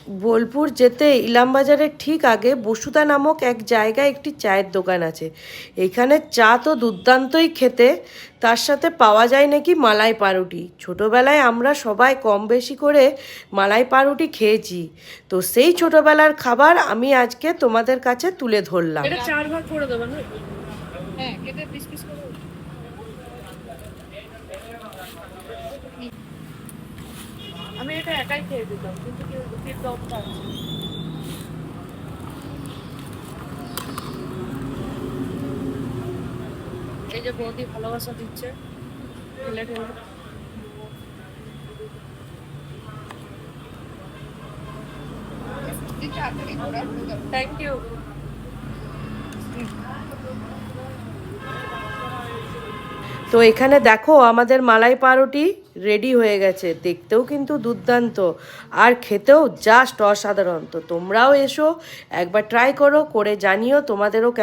বোলপুর যেতে ইলামবাজারের ঠিক আগে বসুধা নামক এক জায়গায় একটি চায়ের দোকান আছে। এখানে চা তো দুর্দান্তই খেতে, তার সাথে পাওয়া যায় নাকি মালাই পাউরুটি। ছোটোবেলায় আমরা সবাই কম বেশি করে মালাই পাউরুটি খেয়েছি, তো সেই ছোটোবেলার খাবার আমি আজকে তোমাদের কাছে তুলে ধরলাম। এটা 4 ভাগ করে দেবেন না? হ্যাঁ, কেটে পিস পিস করে। আমি এটা একাই খেয়ে দিতাম, কিন্তু কেউ রুটির দমটা আছে। এই যে বৌদি ভালোবাসা দিচ্ছে ঠেলে ঠেলে। Thank you. তো এখানে দেখো আমাদের মালাই পাউরুটি রেডি হয়ে গেছে, দেখতেও কিন্তু দুর্দান্ত আর খেতেও জাস্ট অসাধারণ। তো তোমরাও এসো, একবার ট্রাই করো, করে জানিও তোমাদেরও কেমন।